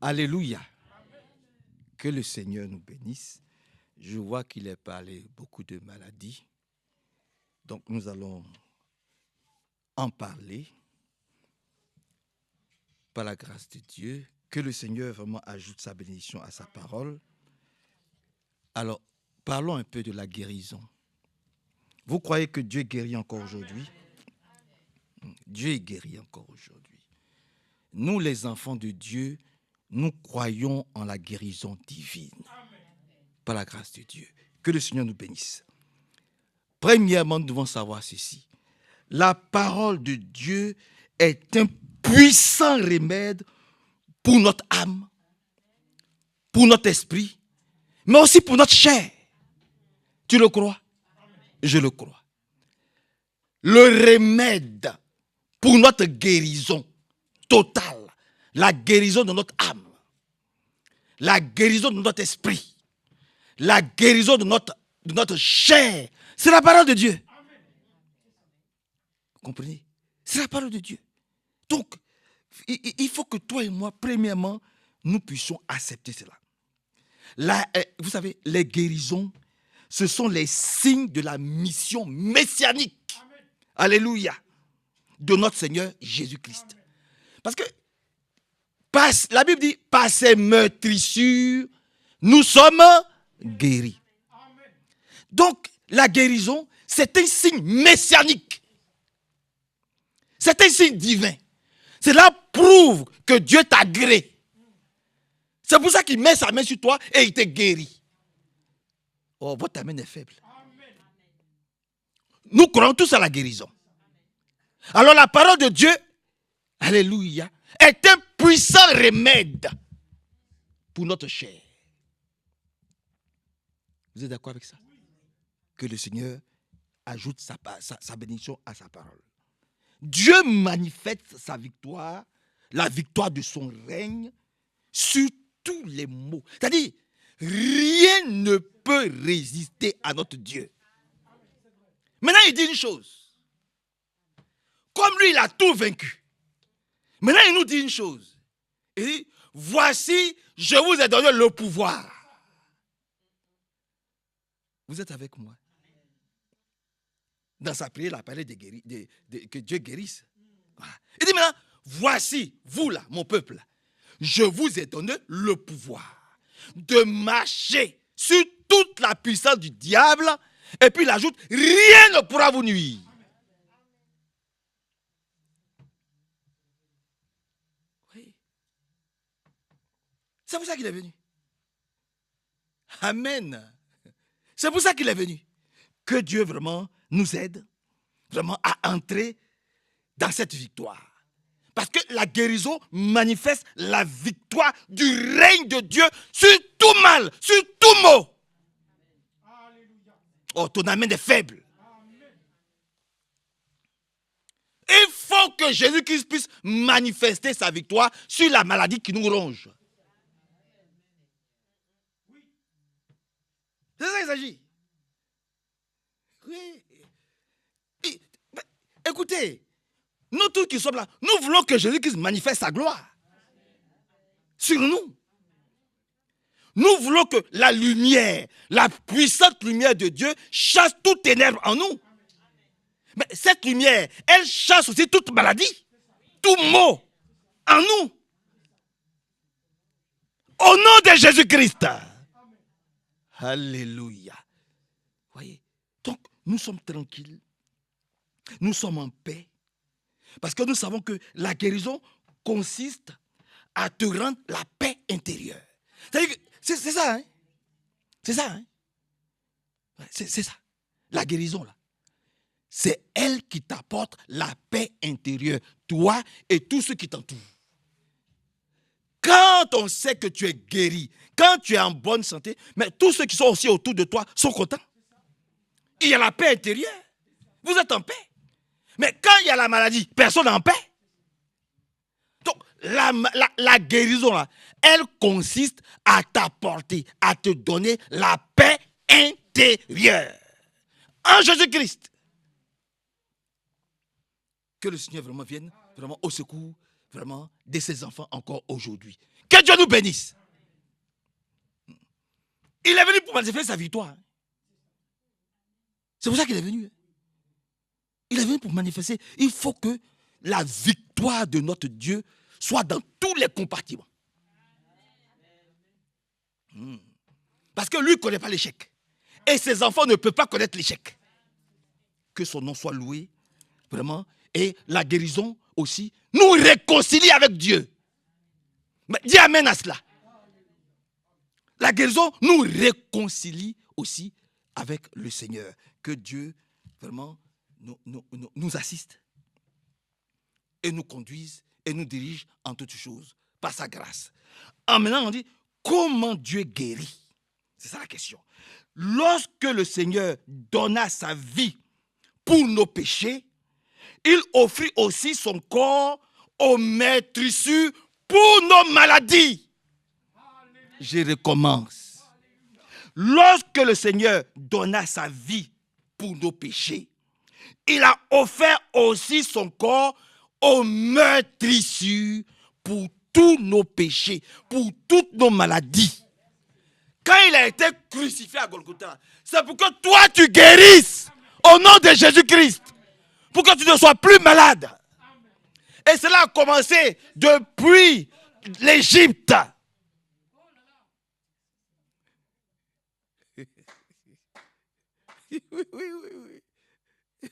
Alléluia. Que le Seigneur nous bénisse. Je vois qu'il est parlé beaucoup de maladies. Donc nous allons en parler par la grâce de Dieu. Que le Seigneur vraiment ajoute sa bénédiction à sa parole. Alors, parlons un peu de la guérison. Vous croyez que Dieu guérit encore aujourd'hui? Dieu est guéri encore aujourd'hui. Nous, les enfants de Dieu, nous croyons en la guérison divine. Par la grâce de Dieu. Que le Seigneur nous bénisse. Premièrement, nous devons savoir ceci. La parole de Dieu est un puissant remède pour notre âme, pour notre esprit, mais aussi pour notre chair. Tu le crois? Je le crois. Le remède pour notre guérison totale, la guérison de notre âme, la guérison de notre esprit, la guérison de notre chair, c'est la parole de Dieu. Vous comprenez? C'est la parole de Dieu. Donc, il faut que toi et moi, premièrement, nous puissions accepter cela. Vous savez, les guérisons, ce sont les signes de la mission messianique. Amen. Alléluia. De notre Seigneur Jésus-Christ. Amen. Parce que la Bible dit, par ses meurtrissures, nous sommes guéris. Amen. Donc, la guérison, c'est un signe messianique. C'est un signe divin. Cela prouve que Dieu t'a gré. C'est pour ça qu'il met sa main sur toi et il te guérit. Oh, votre main est faible. Amen. Nous croyons tous à la guérison. Alors la parole de Dieu, alléluia, est un puissant remède pour notre chair. Vous êtes d'accord avec ça? Que le Seigneur ajoute sa bénédiction à sa parole. Dieu manifeste sa victoire, la victoire de son règne sur tous les maux. C'est-à-dire, rien ne peut résister à notre Dieu. Maintenant, il dit une chose. Comme lui, il a tout vaincu. Maintenant, il nous dit une chose. Il dit, voici, je vous ai donné le pouvoir. Vous êtes avec moi? Dans sa prière, il a parlé que Dieu guérisse. Voilà. Il dit maintenant, voici, vous là, mon peuple, je vous ai donné le pouvoir de marcher sur toute la puissance du diable. Et puis il ajoute, rien ne pourra vous nuire. Oui. C'est pour ça qu'il est venu. Amen. C'est pour ça qu'il est venu. Que Dieu vraiment nous aide vraiment à entrer dans cette victoire. Parce que la guérison manifeste la victoire du règne de Dieu sur tout mal, sur tout mot. Oh, ton amen est faible. Il faut que Jésus-Christ puisse manifester sa victoire sur la maladie qui nous ronge. C'est ça qu'il s'agit. Oui. Écoutez, nous tous qui sommes là, nous voulons que Jésus-Christ manifeste sa gloire sur nous. Nous voulons que la lumière, la puissante lumière de Dieu chasse tout ténèbre en nous. Mais cette lumière, elle chasse aussi toute maladie, tout mot en nous. Au nom de Jésus-Christ. Alléluia. Voyez, donc nous sommes tranquilles. Nous sommes en paix. Parce que nous savons que la guérison consiste à te rendre la paix intérieure. C'est ça, hein? C'est ça, hein? C'est ça. La guérison, là. C'est elle qui t'apporte la paix intérieure. Toi et tous ceux qui t'entourent. Quand on sait que tu es guéri, quand tu es en bonne santé, mais tous ceux qui sont aussi autour de toi sont contents. Il y a la paix intérieure. Vous êtes en paix. Mais quand il y a la maladie, personne n'est en paix. Donc, la guérison, là, elle consiste à t'apporter, à te donner la paix intérieure. En Jésus-Christ. Que le Seigneur vraiment vienne vraiment au secours vraiment de ses enfants encore aujourd'hui. Que Dieu nous bénisse. Il est venu pour manifester sa victoire. C'est pour ça qu'il est venu. Il est venu pour manifester. Il faut que la victoire de notre Dieu soit dans tous les compartiments. Parce que lui ne connaît pas l'échec. Et ses enfants ne peuvent pas connaître l'échec. Que son nom soit loué, vraiment. Et la guérison aussi nous réconcilie avec Dieu. Mais dis amen à cela. La guérison nous réconcilie aussi avec le Seigneur. Que Dieu vraiment nous assiste et nous conduise et nous dirige en toutes choses par sa grâce. Maintenant, on dit, comment Dieu guérit? C'est ça la question. Lorsque le Seigneur donna sa vie pour nos péchés, il offrit aussi son corps au meurtrissure pour nos maladies. Je recommence. Lorsque le Seigneur donna sa vie pour nos péchés, il a offert aussi son corps au meurtrissure pour tous nos péchés, pour toutes nos maladies. Quand il a été crucifié à Golgotha, c'est pour que toi tu guérisses au nom de Jésus-Christ, pour que tu ne sois plus malade. Et cela a commencé depuis l'Égypte.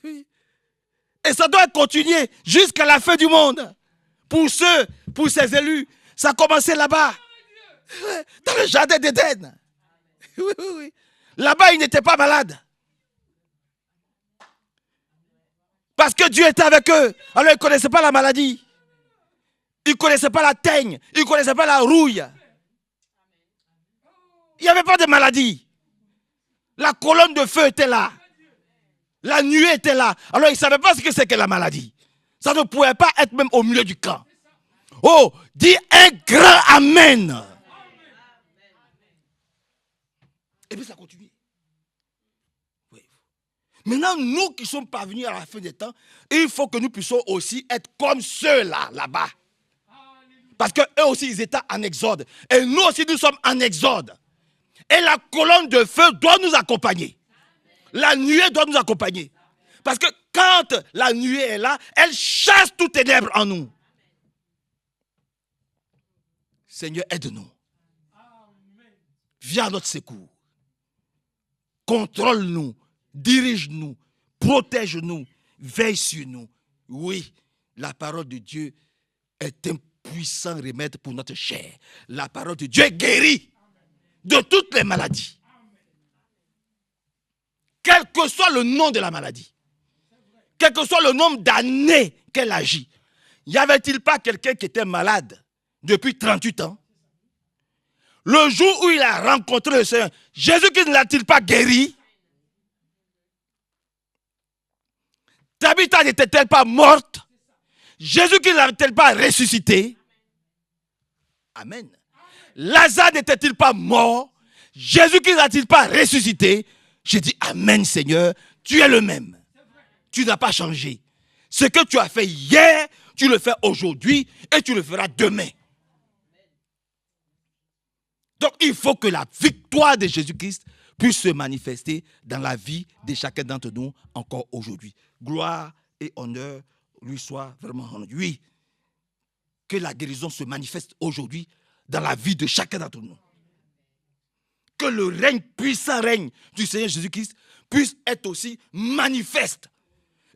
Oui. Et ça doit continuer jusqu'à la fin du monde. Pour ces élus, ça a commencé là-bas, dans le jardin d'Éden. Oui. Là-bas, ils n'étaient pas malades. Parce que Dieu était avec eux. Alors, ils ne connaissaient pas la maladie. Ils ne connaissaient pas la teigne. Ils ne connaissaient pas la rouille. Il n'y avait pas de maladie. La colonne de feu était là. La nuée était là. Alors, ils ne savaient pas ce que c'est que la maladie. Ça ne pouvait pas être même au milieu du camp. Oh, dis un grand amen. Et puis ça continue. Oui. Maintenant, nous qui sommes parvenus à la fin des temps, il faut que nous puissions aussi être comme ceux-là, là-bas. Parce qu'eux aussi, ils étaient en exode. Et nous aussi, nous sommes en exode. Et la colonne de feu doit nous accompagner. La nuée doit nous accompagner. Parce que quand la nuée est là, elle chasse toutes les ténèbres en nous. Seigneur, aide-nous. Viens à notre secours. Contrôle-nous, dirige-nous, protège-nous, veille sur nous. Oui, la parole de Dieu est un puissant remède pour notre chair. La parole de Dieu guérit de toutes les maladies. Quel que soit le nom de la maladie, quel que soit le nombre d'années qu'elle agit, n'y avait-il pas quelqu'un qui était malade depuis 38 ans? Le jour où il a rencontré le Seigneur, Jésus-Christ ne l'a-t-il pas guéri? Tabitha n'était-elle pas morte? Jésus-Christ ne l'a-t-il pas ressuscité? Amen. Lazare n'était-il pas mort? Jésus-Christ n'a-t-il pas ressuscité? J'ai dit amen Seigneur, tu es le même. Tu n'as pas changé. Ce que tu as fait hier, tu le fais aujourd'hui et tu le feras demain. Donc il faut que la victoire de Jésus-Christ puisse se manifester dans la vie de chacun d'entre nous encore aujourd'hui. Gloire et honneur lui soient vraiment rendus. Oui, que la guérison se manifeste aujourd'hui dans la vie de chacun d'entre nous. Que le règne, puissant règne du Seigneur Jésus-Christ puisse être aussi manifeste.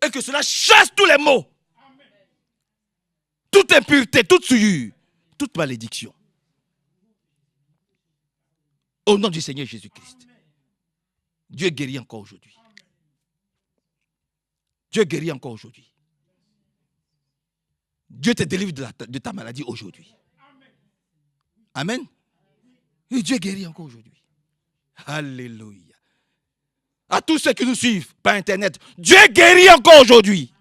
Et que cela chasse tous les maux. Toute impureté, toute souillure, toute malédiction. Au nom du Seigneur Jésus-Christ. Dieu guérit encore aujourd'hui. Dieu guérit encore aujourd'hui. Dieu te délivre de ta maladie aujourd'hui. Amen. Et Dieu guérit encore aujourd'hui. Alléluia. À tous ceux qui nous suivent par Internet, Dieu guérit encore aujourd'hui.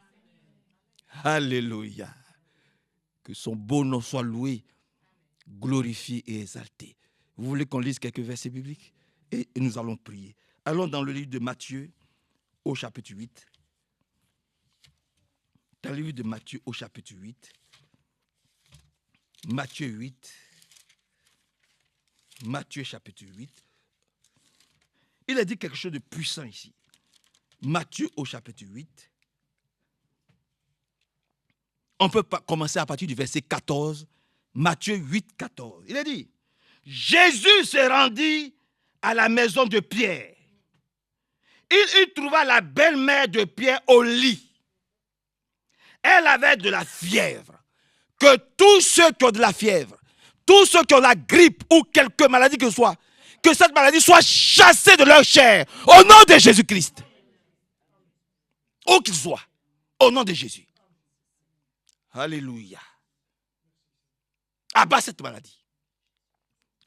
Alléluia. Que son beau nom soit loué, glorifié et exalté. Vous voulez qu'on lise quelques versets bibliques? Et nous allons prier. Allons dans le livre de Matthieu au chapitre 8. Dans le livre de Matthieu au chapitre 8. Matthieu 8. Matthieu chapitre 8. Il a dit quelque chose de puissant ici. Matthieu au chapitre 8. On peut commencer à partir du verset 14. Matthieu 8, 14. Il a dit, Jésus se rendit à la maison de Pierre. Il y trouva la belle-mère de Pierre au lit. Elle avait de la fièvre. Que tous ceux qui ont de la fièvre, tous ceux qui ont la grippe ou quelque maladie que ce soit, que cette maladie soit chassée de leur chair au nom de Jésus-Christ. Où qu'il soit, au nom de Jésus. Alléluia. Abat cette maladie.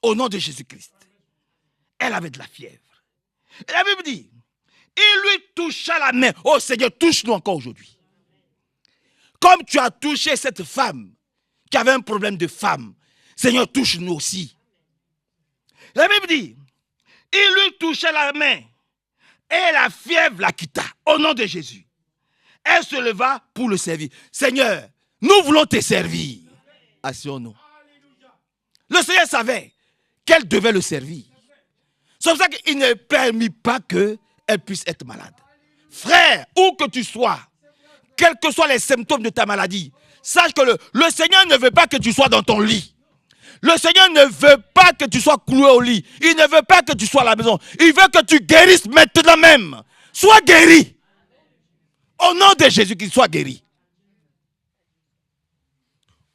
Au nom de Jésus-Christ. Elle avait de la fièvre. Et la Bible dit, il lui toucha la main. Oh Seigneur, touche-nous encore aujourd'hui. Comme tu as touché cette femme qui avait un problème de femme, Seigneur, touche-nous aussi. La Bible dit, il lui toucha la main et la fièvre la quitta au nom de Jésus. Elle se leva pour le servir. Seigneur, nous voulons te servir. Asseyons-nous. Le Seigneur savait qu'elle devait le servir. C'est pour ça qu'il ne permit pas qu'elle puisse être malade. Frère, où que tu sois, quels que soient les symptômes de ta maladie, sache que le Seigneur ne veut pas que tu sois dans ton lit. Le Seigneur ne veut pas que tu sois cloué au lit. Il ne veut pas que tu sois à la maison. Il veut que tu guérisses maintenant même. Sois guéri. Au nom de Jésus-Christ, sois guéri.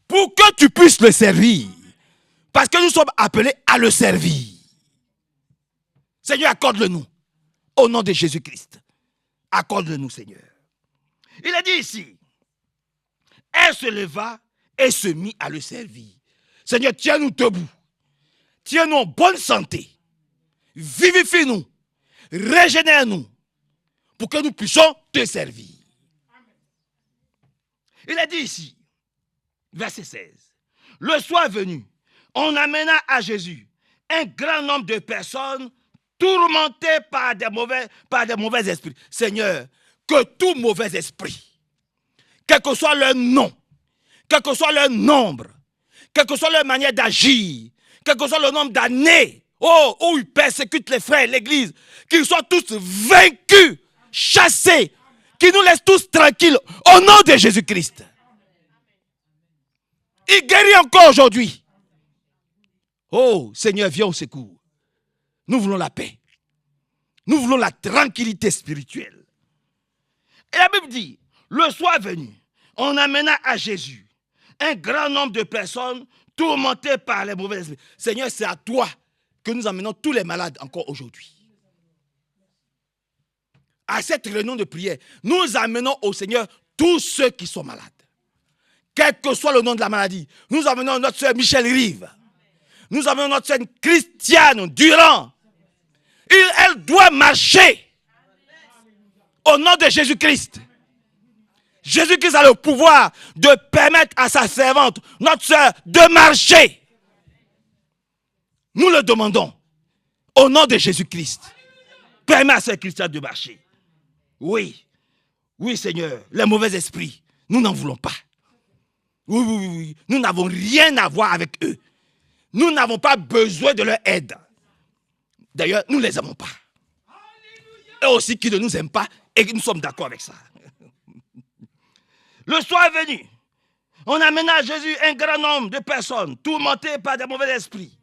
Pour que tu puisses le servir. Parce que nous sommes appelés à le servir. Seigneur, accorde-le-nous. Au nom de Jésus-Christ. Accorde-le-nous, Seigneur. Il a dit ici, elle se leva et se mit à le servir. Seigneur, tiens-nous debout. Tiens-nous en bonne santé. Vivifie-nous. Régénère-nous. Pour que nous puissions te servir. Il a dit ici, verset 16. Le soir venu, on amena à Jésus un grand nombre de personnes tourmentées par des mauvais esprits. Seigneur, que tout mauvais esprit, quel que soit leur nom, quel que soit leur nombre, quelle que soit leur manière d'agir, quel que soit le nombre d'années, où ils persécutent les frères, l'église, qu'ils soient tous vaincus, chassés, qu'ils nous laissent tous tranquilles, au nom de Jésus-Christ. Il guérit encore aujourd'hui. Oh, Seigneur, viens au secours. Nous voulons la paix. Nous voulons la tranquillité spirituelle. Et la Bible dit, le soir venu, on amena à Jésus un grand nombre de personnes tourmentées par les mauvais esprits. Seigneur, c'est à toi que nous amenons tous les malades encore aujourd'hui. À cette réunion de prière, nous amenons au Seigneur tous ceux qui sont malades. Quel que soit le nom de la maladie, nous amenons notre soeur Michel Rive. Nous amenons notre soeur Christiane Durand. Elle doit marcher au nom de Jésus-Christ. Jésus-Christ a le pouvoir de permettre à sa servante, notre soeur, de marcher. Nous le demandons au nom de Jésus-Christ. Permets à sœur Christiane de marcher. Oui, oui Seigneur, les mauvais esprits, nous n'en voulons pas. Oui, nous n'avons rien à voir avec eux. Nous n'avons pas besoin de leur aide. D'ailleurs, nous ne les aimons pas. Et aussi qui ne nous aiment pas et nous sommes d'accord avec ça. Le soir venu, on amena à Jésus un grand nombre de personnes tourmentées par des mauvais esprits.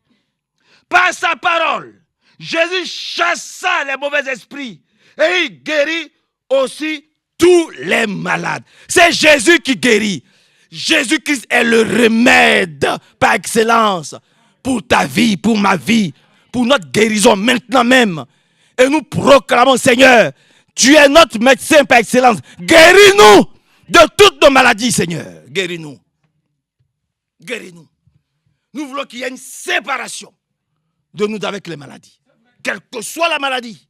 Par sa parole, Jésus chassa les mauvais esprits et il guérit aussi tous les malades. C'est Jésus qui guérit. Jésus-Christ est le remède par excellence pour ta vie, pour ma vie, pour notre guérison maintenant même. Et nous proclamons, Seigneur, tu es notre médecin par excellence. Guéris-nous de toutes nos maladies, Seigneur. Guéris-nous. Guéris-nous. Nous voulons qu'il y ait une séparation de nous avec les maladies. Quelle que soit la maladie,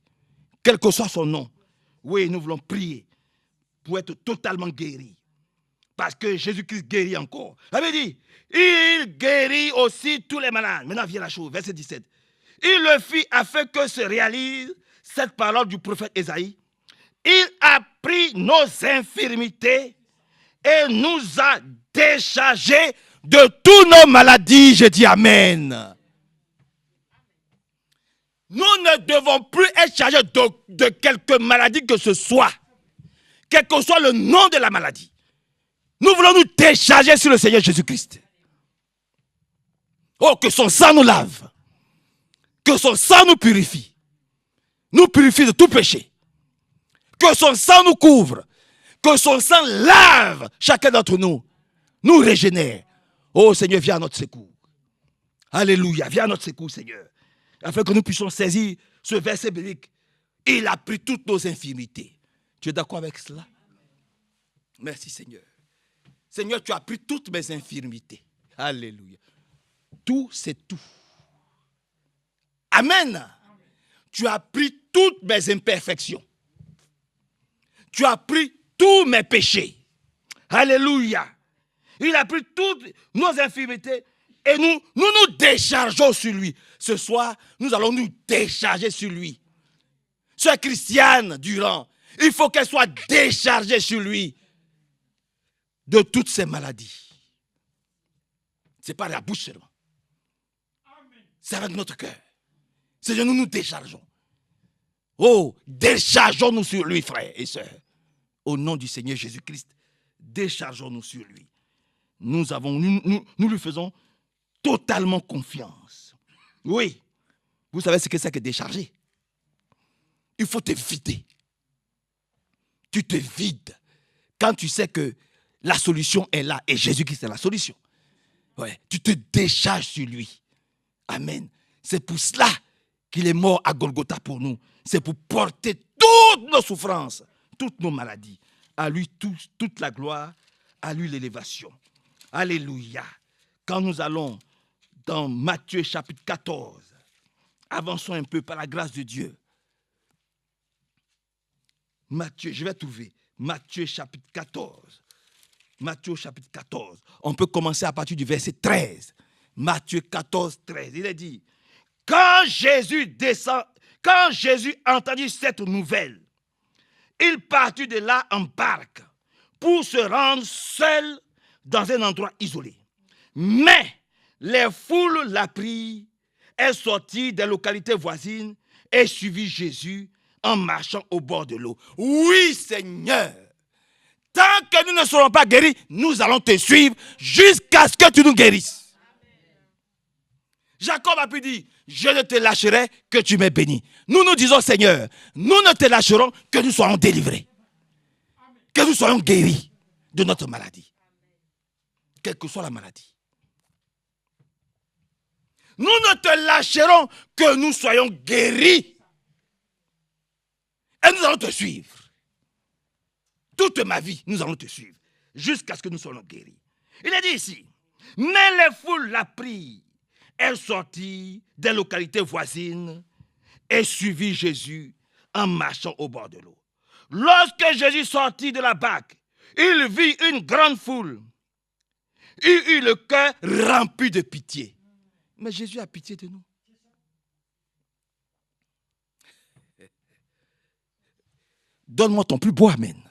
quel que soit son nom. Oui, nous voulons prier pour être totalement guéris. Parce que Jésus-Christ guérit encore. Il avait dit, il guérit aussi tous les malades. Maintenant vient la chose, verset 17. Il le fit afin que se réalise cette parole du prophète Ésaïe. Il a pris nos infirmités et nous a déchargés de toutes nos maladies. Je dis Amen. Nous ne devons plus être chargés de quelque maladie que ce soit. Quel que soit le nom de la maladie. Nous voulons nous décharger sur le Seigneur Jésus-Christ. Oh, que son sang nous lave. Que son sang nous purifie. Nous purifie de tout péché. Que son sang nous couvre. Que son sang lave chacun d'entre nous. Nous régénère. Oh Seigneur, viens à notre secours. Alléluia, viens à notre secours, Seigneur. Afin que nous puissions saisir ce verset biblique. Il a pris toutes nos infirmités. Tu es d'accord avec cela? Merci Seigneur. Seigneur, tu as pris toutes mes infirmités. Alléluia. Tout, c'est tout. Amen. Tu as pris toutes mes imperfections. Tu as pris tous mes péchés. Alléluia. Il a pris toutes nos infirmités et nous déchargeons sur lui. Ce soir, nous allons nous décharger sur lui. Sœur Christiane Durand, il faut qu'elle soit déchargée sur lui de toutes ces maladies. Ce n'est pas la bouche seulement. C'est avec notre cœur. Seigneur, nous nous déchargeons. Oh, déchargeons-nous sur lui, frères et sœurs. Au nom du Seigneur Jésus-Christ, déchargeons-nous sur lui. Nous lui faisons totalement confiance. Oui, vous savez ce que c'est que décharger. Il faut te vider. Tu te vides quand tu sais que la solution est là et Jésus-Christ est la solution. Ouais, tu te décharges sur lui. Amen. C'est pour cela qu'il est mort à Golgotha pour nous. C'est pour porter toutes nos souffrances, toutes nos maladies. À lui toute la gloire, à lui l'élévation. Alléluia. Quand nous allons dans Matthieu chapitre 14, avançons un peu par la grâce de Dieu. Matthieu, je vais trouver. Matthieu chapitre 14. Matthieu chapitre 14. On peut commencer à partir du verset 13. Matthieu 14, 13. Il est dit, quand Jésus entendit cette nouvelle, il partit de là en barque pour se rendre seul dans un endroit isolé. Mais les foules l'apprirent, elle sortit des localités voisines et suivit Jésus en marchant au bord de l'eau. Oui, Seigneur, tant que nous ne serons pas guéris, nous allons te suivre jusqu'à ce que tu nous guérisses. Jacob a pu dire, je ne te lâcherai que tu m'aies béni. Nous nous disons, Seigneur, nous ne te lâcherons que nous soyons délivrés. Que nous soyons guéris de notre maladie. Quelle que soit la maladie. Nous ne te lâcherons que nous soyons guéris. Et nous allons te suivre. Toute ma vie, nous allons te suivre. Jusqu'à ce que nous soyons guéris. Il est dit ici, mais les foules l'apprirent. Elle sortit des localités voisines et suivit Jésus en marchant au bord de l'eau. Lorsque Jésus sortit de la barque, il vit une grande foule. Il eut le cœur rempli de pitié. Mais Jésus a pitié de nous. Donne-moi ton plus beau amen.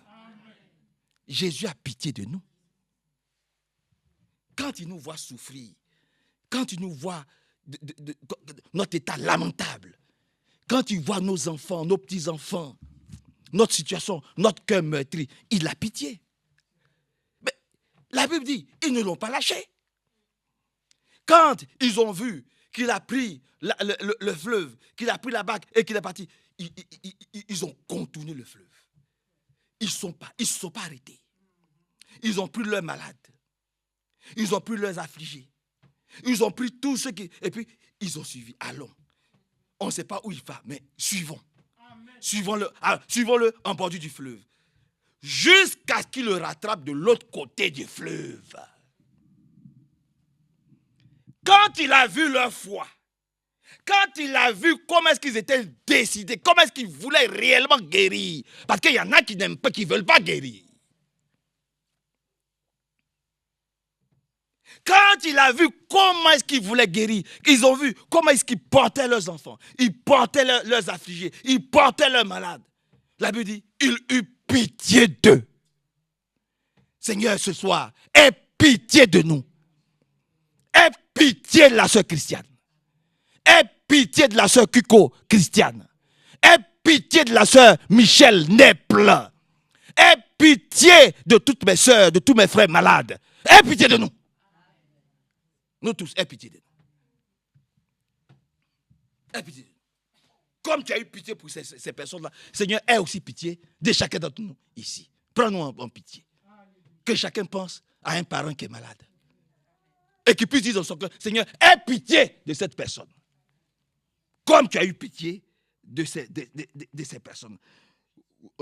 Jésus a pitié de nous. Quand il nous voit souffrir, quand il nous voit notre état lamentable, quand il voit nos enfants, nos petits-enfants, notre situation, notre cœur meurtri, il a pitié. Mais la Bible dit, ils ne l'ont pas lâché. Quand ils ont vu qu'il a pris le fleuve, qu'il a pris la barque et qu'il est parti, ils ont contourné le fleuve. Ils ne se sont pas arrêtés. Ils ont pris leurs malades. Ils ont pris leurs affligés. Ils ont pris tout ce qui... Et puis, ils ont suivi. Allons. On ne sait pas où il va, mais suivons. Suivons-le en bordure du fleuve. Jusqu'à ce qu'il le rattrape de l'autre côté du fleuve. Quand il a vu leur foi, quand il a vu comment est-ce qu'ils étaient décidés, comment est-ce qu'ils voulaient réellement guérir, parce qu'il y en a qui n'aiment pas, qui ne veulent pas guérir. Quand il a vu comment est-ce qu'ils voulaient guérir, ils ont vu comment est-ce qu'ils portaient leurs enfants, ils portaient leurs affligés, ils portaient leurs malades. La Bible dit, il eut pitié d'eux. Seigneur, ce soir, aie pitié de nous. Aie pitié de la sœur Christiane. Aie pitié de la sœur Kuko, Christiane. Aie pitié de la sœur Michel Nepple. Aie pitié de toutes mes sœurs, de tous mes frères malades. Aie pitié de nous. Nous tous, aie pitié de nous. Aie pitié de nous. Comme tu as eu pitié pour ces personnes-là, Seigneur, aie aussi pitié de chacun d'entre nous ici. Prends-nous en pitié. Que chacun pense à un parent qui est malade. Et qu'il puisse dire dans son cœur, Seigneur, aie pitié de cette personne. Comme tu as eu pitié de ces personnes.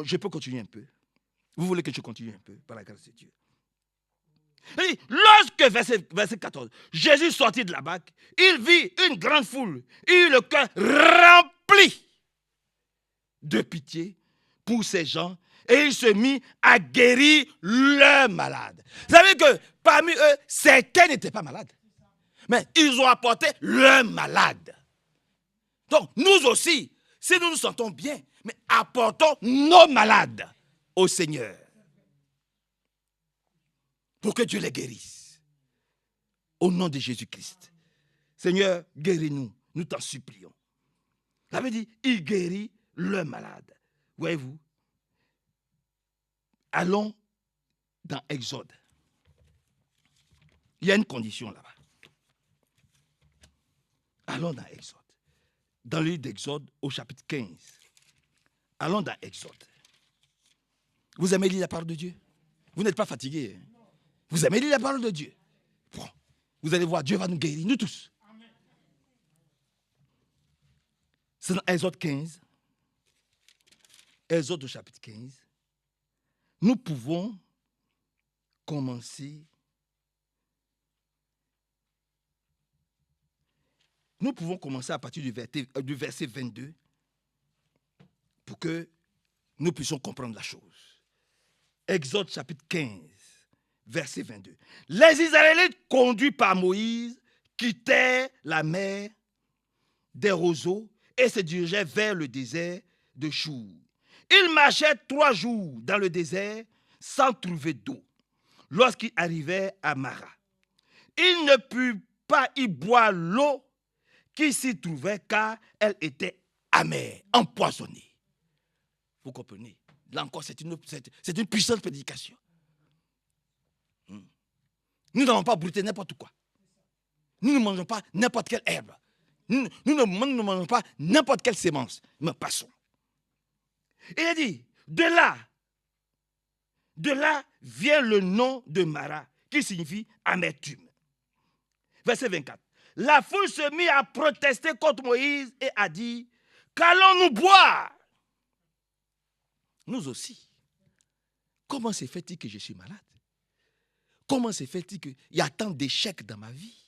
Je peux continuer un peu. Vous voulez que je continue un peu par la grâce de Dieu. Et lorsque, verset 14, Jésus sortit de la barque, il vit une grande foule. Il eut le cœur rempli de pitié pour ces gens et il se mit à guérir leurs malades. Vous savez que parmi eux, certains n'étaient pas malades. Mais ils ont apporté leurs malades. Donc, nous aussi, si nous nous sentons bien, mais apportons nos malades au Seigneur. Pour que Dieu les guérisse. Au nom de Jésus-Christ. Seigneur, guéris-nous. Nous t'en supplions. Ça veut dire, il guérit leurs malades. Voyez-vous? Allons dans Exode. Il y a une condition là-bas. Allons dans Exode. Dans le livre d'Exode, au chapitre 15. Allons dans Exode. Vous aimez lire la parole de Dieu? Vous n'êtes pas fatigué. Hein? Vous aimez lire la parole de Dieu? Bon, vous allez voir, Dieu va nous guérir, nous tous. C'est dans Exode 15. Exode au chapitre 15. Nous pouvons commencer. Nous pouvons commencer à partir du verset 22 pour que nous puissions comprendre la chose. Exode chapitre 15, verset 22. Les Israélites conduits par Moïse quittèrent la mer des roseaux et se dirigeaient vers le désert de Chour. Ils marchaient 3 jours dans le désert sans trouver d'eau. Lorsqu'ils arrivaient à Mara, ils ne purent pas y boire l'eau qui s'y trouvait car elle était amère, empoisonnée. Vous comprenez? Là encore, c'est une puissante prédication. Nous n'allons pas brouter n'importe quoi. Nous ne mangeons pas n'importe quelle herbe. Nous ne mangeons pas n'importe quelle sémence. Mais passons. Il a dit, de là vient le nom de Mara, qui signifie amertume. Verset 24. La foule se mit à protester contre Moïse et a dit, qu'allons-nous boire? Nous aussi. Comment se fait-il que je suis malade? Comment se fait-il qu'il y a tant d'échecs dans ma vie?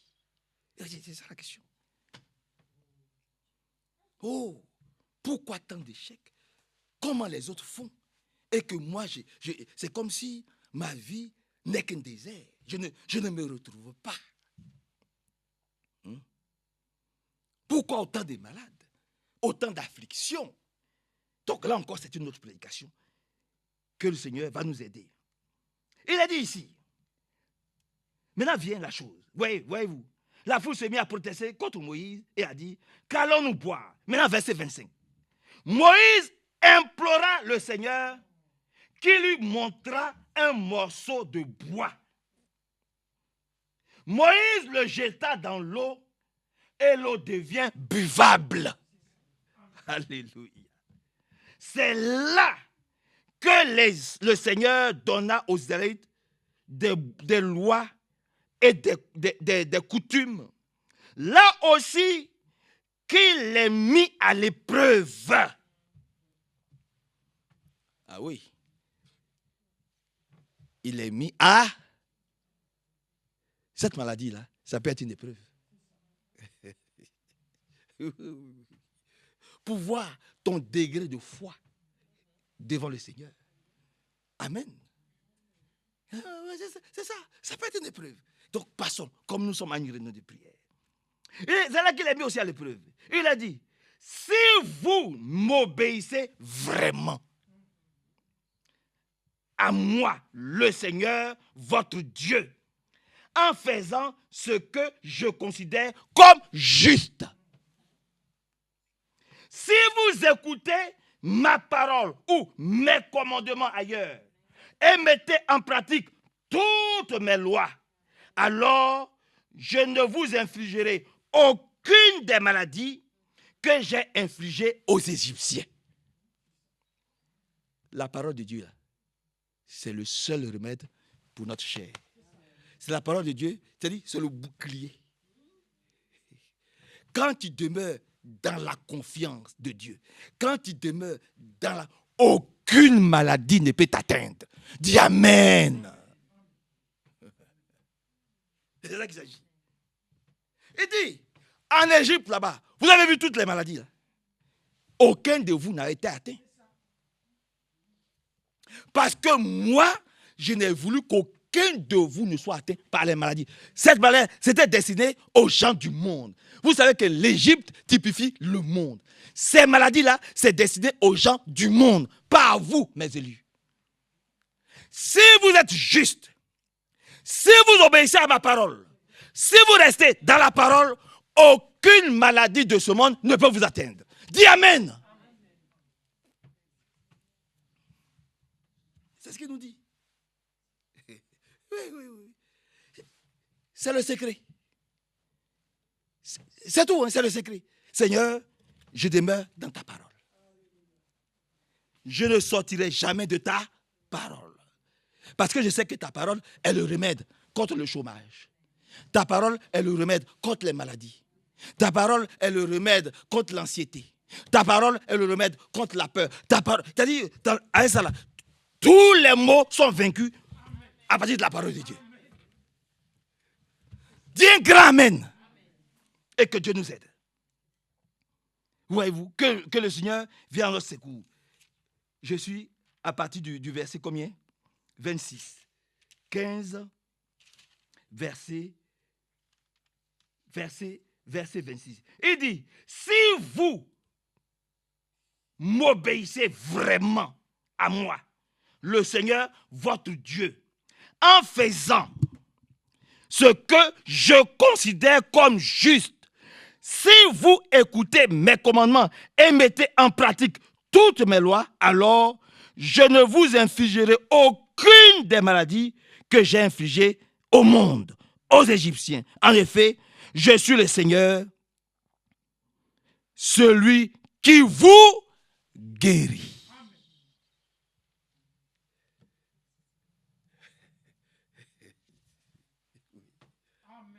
C'est ça la question. Oh, pourquoi tant d'échecs? Comment les autres font? Et que moi, c'est comme si ma vie n'est qu'un désert. Je ne me retrouve pas. Pourquoi autant de malades? Autant d'afflictions? Donc là encore, c'est une autre prédication que le Seigneur va nous aider. Il a dit ici, maintenant vient la chose. Voyez-vous, la foule s'est mise à protester contre Moïse et a dit, qu'allons-nous boire? Maintenant, verset 25. Moïse implora le Seigneur qui lui montra un morceau de bois. Moïse le jeta dans l'eau et l'eau devient buvable. Alléluia. C'est là que le Seigneur donna aux Israélites des lois et des coutumes. Là aussi qu'il les mit à l'épreuve. Ah oui. Il est mis à... Cette maladie-là, ça peut être une épreuve. Pour voir ton degré de foi devant le Seigneur. Amen. C'est ça. Ça peut être une épreuve. Donc passons, comme nous sommes à une réunion de prière. Et c'est là qu'il a mis aussi à l'épreuve. Il a dit, si vous m'obéissez vraiment à moi, le Seigneur, votre Dieu, en faisant ce que je considère comme juste. si vous écoutez ma parole ou mes commandements ailleurs et mettez en pratique toutes mes lois, alors je ne vous infligerai aucune des maladies que j'ai infligées aux Égyptiens. La parole de Dieu, c'est le seul remède pour notre chair. C'est la parole de Dieu, c'est-à-dire c'est le bouclier. Quand tu demeures dans la confiance de Dieu, quand tu demeures dans la... Aucune maladie ne peut t'atteindre. Dis Amen. C'est ça qu'il s'agit. Il dit, en Égypte là-bas, vous avez vu toutes les maladies là. Aucun de vous n'a été atteint. Parce que moi, je n'ai voulu qu'aucun de vous ne soit atteint par les maladies. Cette maladie, c'était destiné aux gens du monde. Vous savez que l'Égypte typifie le monde. Ces maladies-là, c'est destiné aux gens du monde, pas à vous, mes élus. Si vous êtes juste, si vous obéissez à ma parole, si vous restez dans la parole, aucune maladie de ce monde ne peut vous atteindre. Dis Amen. C'est ce qu'il nous dit. Oui. C'est le secret. C'est tout, hein, c'est le secret. Seigneur, je demeure dans ta parole. Je ne sortirai jamais de ta parole. Parce que je sais que ta parole est le remède contre le chômage. Ta parole est le remède contre les maladies. Ta parole est le remède contre l'anxiété. Ta parole est le remède contre la peur. Ta parole, c'est-à-dire, avec ça là, tous les maux sont vaincus à partir de la parole de Dieu. Dis un grand Amen. Et que Dieu nous aide. Voyez-vous, que le Seigneur vienne à notre secours. Je suis à partir du verset combien? 26. 15, verset 26. Il dit, si vous m'obéissez vraiment à moi, le Seigneur, votre Dieu, en faisant ce que je considère comme juste, si vous écoutez mes commandements et mettez en pratique toutes mes lois, alors je ne vous infligerai aucune des maladies que j'ai infligées au monde, aux Égyptiens. En effet, je suis le Seigneur, celui qui vous guérit.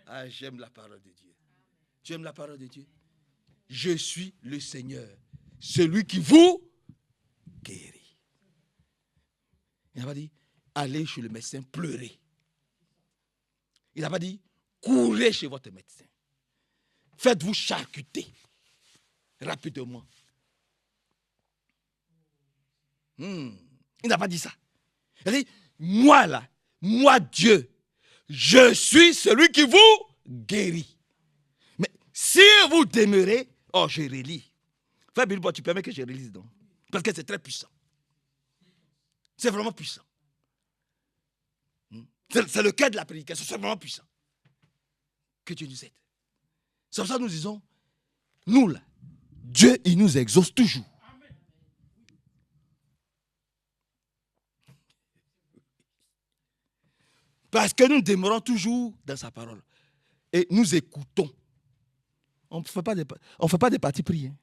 Ah, j'aime la parole de Dieu. Tu aimes la parole de Dieu? Je suis le Seigneur, celui qui vous guérit. Il n'a pas dit, allez chez le médecin pleurer. Il n'a pas dit, courez chez votre médecin. Faites-vous charcuter rapidement. Il n'a pas dit ça. Il a dit, moi là, moi Dieu, je suis celui qui vous guérit. Mais si vous demeurez, oh je relis. Frère Bilbo, tu permets que je relise donc. Parce que c'est très puissant. C'est vraiment puissant. C'est le cas de la prédication, c'est vraiment puissant. Que Dieu nous aide. C'est pour ça que nous disons, nous là, Dieu il nous exauce toujours. Parce que nous demeurons toujours dans sa parole. Et nous écoutons. On ne fait pas des partis pris. Hein.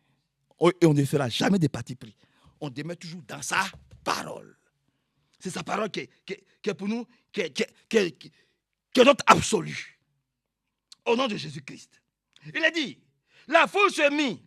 Et on ne fera jamais des partis pris. On demeure toujours dans sa parole. C'est sa parole qui est pour nous, qui est notre absolu. Au nom de Jésus-Christ. Il a dit, la foule se mit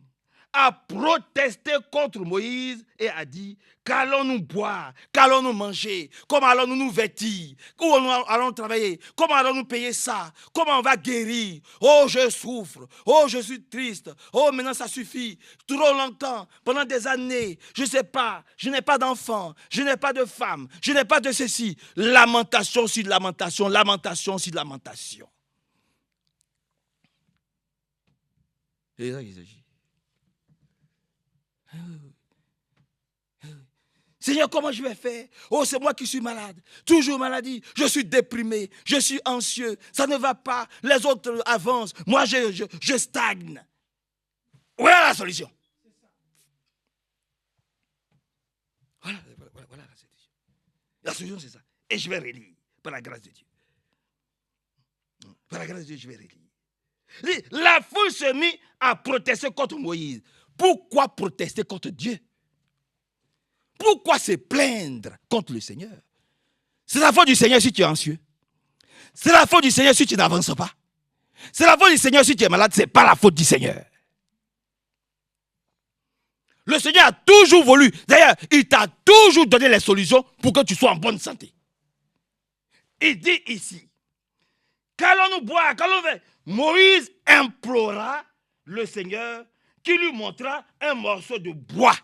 a protesté contre Moïse et a dit, qu'allons-nous boire, qu'allons-nous manger, comment allons-nous nous vêtir, où allons-nous travailler, comment allons-nous payer ça, comment on va guérir, oh je souffre, oh je suis triste, oh maintenant ça suffit, trop longtemps, pendant des années, je ne sais pas, je n'ai pas d'enfant, je n'ai pas de femme, je n'ai pas de ceci, lamentation sur lamentation, lamentation sur lamentation. C'est ça qu'il s'agit. Seigneur, comment je vais faire? Oh, c'est moi qui suis malade. Toujours maladie. Je suis déprimé. Je suis anxieux. Ça ne va pas. Les autres avancent. Moi, je stagne. Où est la solution? Voilà la grâce de Dieu. La solution, c'est ça. Et je vais relire par la grâce de Dieu. Par la grâce de Dieu, je vais relire. La foule se mit à protester contre Moïse. Pourquoi protester contre Dieu? Pourquoi se plaindre contre le Seigneur? C'est la faute du Seigneur si tu es anxieux. C'est la faute du Seigneur si tu n'avances pas. C'est la faute du Seigneur si tu es malade. Ce n'est pas la faute du Seigneur. Le Seigneur a toujours voulu. D'ailleurs, il t'a toujours donné les solutions pour que tu sois en bonne santé. Il dit ici, qu'allons-nous boire, qu'allons-nous faire? Moïse implora le Seigneur qui lui montra un morceau de bois.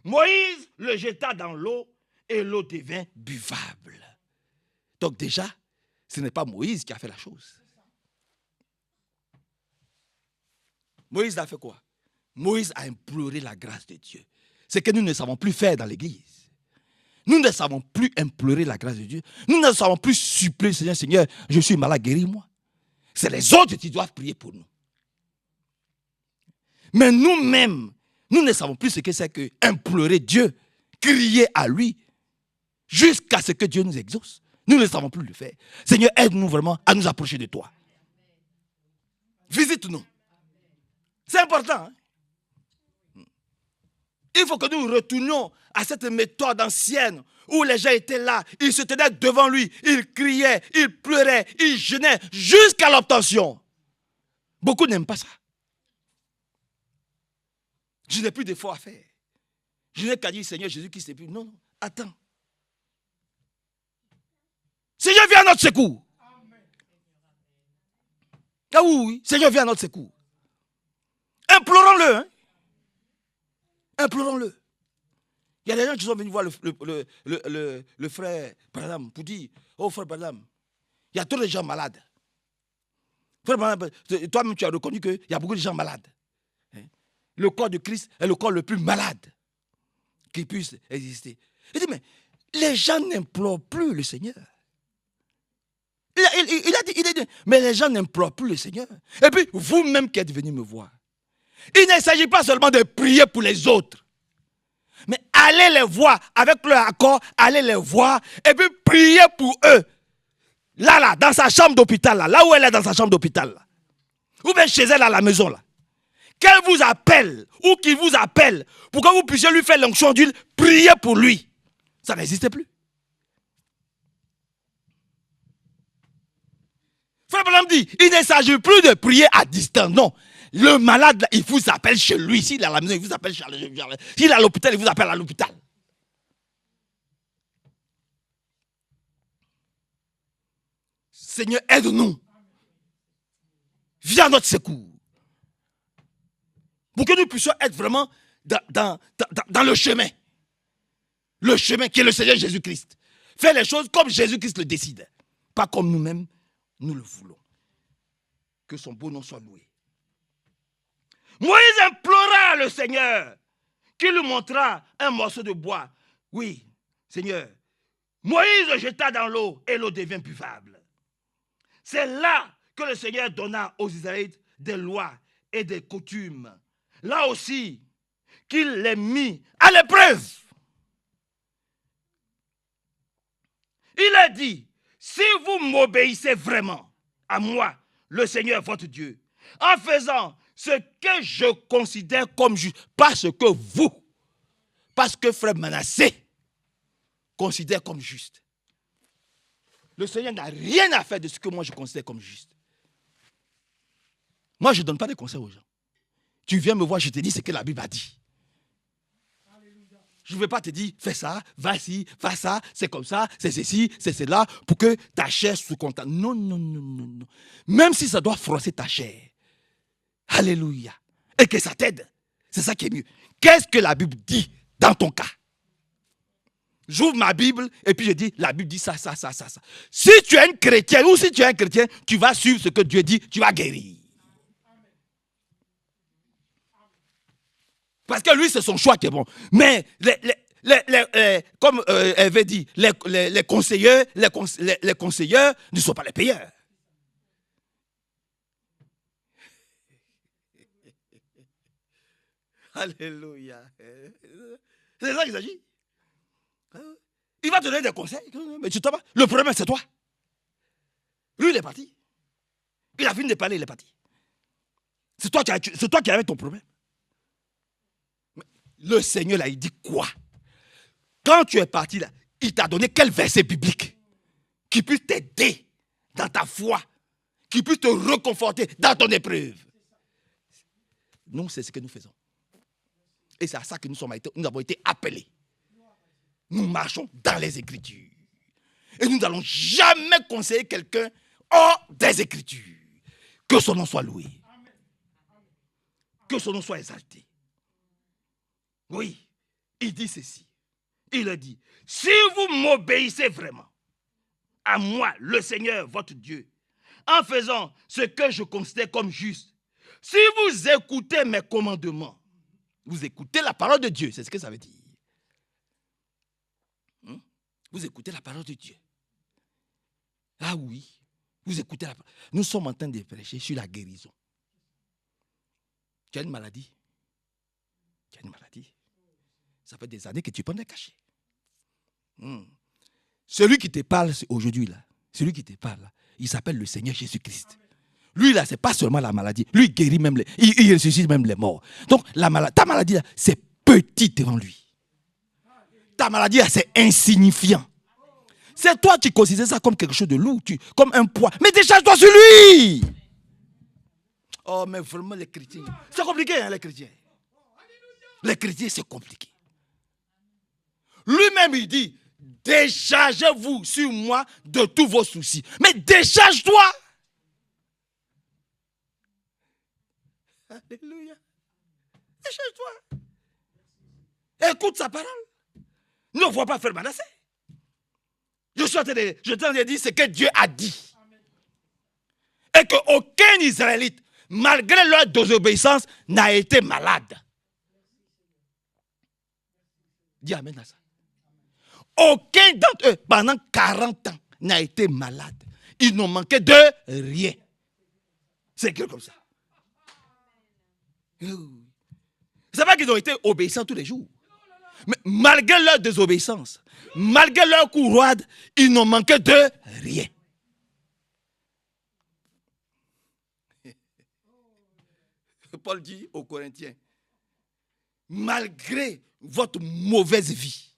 Moïse le jeta dans l'eau et l'eau devint buvable. Donc déjà, ce n'est pas Moïse qui a fait la chose. Moïse a fait quoi? Moïse a imploré la grâce de Dieu. C'est que nous ne savons plus faire dans l'église. Nous ne savons plus implorer la grâce de Dieu. Nous ne savons plus supplier, Seigneur, Seigneur, je suis malade, guéris-moi. C'est les autres qui doivent prier pour nous. Mais nous-mêmes, nous ne savons plus ce que c'est que implorer Dieu, crier à lui, jusqu'à ce que Dieu nous exauce. Nous ne savons plus le faire. Seigneur, aide-nous vraiment à nous approcher de toi. Visite-nous. C'est important. Hein? Il faut que nous retournions à cette méthode ancienne où les gens étaient là, ils se tenaient devant lui, ils criaient, ils pleuraient, ils jeûnaient jusqu'à l'obtention. Beaucoup n'aiment pas ça. Je n'ai plus d'efforts à faire. Je n'ai qu'à dire, Seigneur Jésus-Christ, c'est plus. Non, non, attends. Seigneur, viens à notre secours. Ah oui, oui, Seigneur, viens à notre secours. Implorons-le. Hein? Implorons-le. Il y a des gens qui sont venus voir le frère Branham pour dire, oh frère Branham, il y a trop de gens malades. Frère Branham, toi-même tu as reconnu qu'il y a beaucoup de gens malades. Le corps de Christ est le corps le plus malade qui puisse exister. Il dit, mais les gens n'implorent plus le Seigneur. Il a dit, mais les gens n'implorent plus le Seigneur. Et puis, vous-même qui êtes venus me voir, il ne s'agit pas seulement de prier pour les autres, mais allez les voir avec leur accord, allez les voir et puis prier pour eux. Là, dans sa chambre d'hôpital, là où elle est dans sa chambre d'hôpital, là. Ou bien chez elle à la maison, là. Qu'elle vous appelle ou qu'il vous appelle pour que vous puissiez lui faire l'onction d'huile, priez pour lui. Ça n'existe plus. Frère Branham dit, il ne s'agit plus de prier à distance, non. Le malade, il vous appelle chez lui. S'il est à la maison, il vous appelle chez lui. S'il est à l'hôpital, il vous appelle à l'hôpital. Seigneur, aide-nous. Viens à notre secours. Pour que nous puissions être vraiment dans le chemin. Le chemin qui est le Seigneur Jésus-Christ. Faire les choses comme Jésus-Christ le décide. Pas comme nous-mêmes, nous le voulons. Que son beau nom soit loué. Moïse implora le Seigneur qui lui montra un morceau de bois. Oui, Seigneur. Moïse le jeta dans l'eau et l'eau devint buvable. C'est là que le Seigneur donna aux Israélites des lois et des coutumes. Là aussi, qu'il les mit à l'épreuve. Il a dit, si vous m'obéissez vraiment à moi, le Seigneur votre Dieu, en faisant ce que je considère comme juste, pas ce que vous, parce que frère Manassé considère comme juste. Le Seigneur n'a rien à faire de ce que moi je considère comme juste. Moi, je ne donne pas de conseils aux gens. Tu viens me voir, je te dis ce que la Bible a dit. Je ne vais pas te dire, fais ça, vas-y, fais ça, c'est comme ça, c'est ceci, c'est cela, pour que ta chair soit contente. Non, non, non, non, non. Même si ça doit froisser ta chair. Alléluia. Et que ça t'aide. C'est ça qui est mieux. Qu'est-ce que la Bible dit dans ton cas? J'ouvre ma Bible et puis je dis, la Bible dit ça, ça, ça, ça, ça. Si tu es une chrétienne ou si tu es un chrétien, tu vas suivre ce que Dieu dit, tu vas guérir. Parce que lui, c'est son choix qui est bon. Mais, comme elle avait dit, les conseillers ne sont pas les payeurs. Alléluia. C'est ça qu'il s'agit. Il va te donner des conseils. Mais tu t'en vas. Le problème, c'est toi. Lui, il est parti. Il a fini de parler, il est parti. C'est toi qui es avec ton problème. Mais le Seigneur, là, il dit quoi? Quand tu es parti, là, il t'a donné quel verset biblique qui puisse t'aider dans ta foi, qui puisse te réconforter dans ton épreuve. Nous, c'est ce que nous faisons. Et c'est à ça que nous avons été appelés. Nous marchons dans les Écritures. Et nous n'allons jamais conseiller quelqu'un hors des Écritures. Que son nom soit loué. Que son nom soit exalté. Oui, il dit ceci. Il a dit, si vous m'obéissez vraiment, à moi, le Seigneur, votre Dieu, en faisant ce que je considère comme juste, si vous écoutez mes commandements, vous écoutez la parole de Dieu, c'est ce que ça veut dire. Vous écoutez la parole de Dieu. Ah oui, vous écoutez la parole. Nous sommes en train de prêcher sur la guérison. Tu as une maladie. Tu as une maladie. Ça fait des années que tu prends des cachets. Celui qui te parle aujourd'hui, là, celui qui te parle, là, il s'appelle le Seigneur Jésus-Christ. Lui, là, ce n'est pas seulement la maladie. Lui, il guérit même il ressuscite même les morts. Donc, ta maladie, là, c'est petit devant lui. Ta maladie, là, c'est insignifiant. C'est toi qui considères ça comme quelque chose de lourd, comme un poids. Mais décharge-toi sur lui. Oh, mais vraiment, les chrétiens. C'est compliqué, hein, les chrétiens. Les chrétiens, c'est compliqué. Lui-même, il dit, déchargez-vous sur moi de tous vos soucis. Mais décharge-toi. Alléluia. Décharge-toi. Écoute sa parole. Ne vois pas faire Manassé. Je suis en train de dire ce que Dieu a dit. Et qu'aucun Israélite, malgré leur désobéissance, n'a été malade. Dis amen à ça. Aucun d'entre eux, pendant 40 ans, n'a été malade. Ils n'ont manqué de rien. C'est écrit comme ça. C'est pas qu'ils ont été obéissants tous les jours. Mais malgré leur désobéissance, malgré leur courroide, ils n'ont manqué de rien. Paul dit aux Corinthiens, malgré votre mauvaise vie,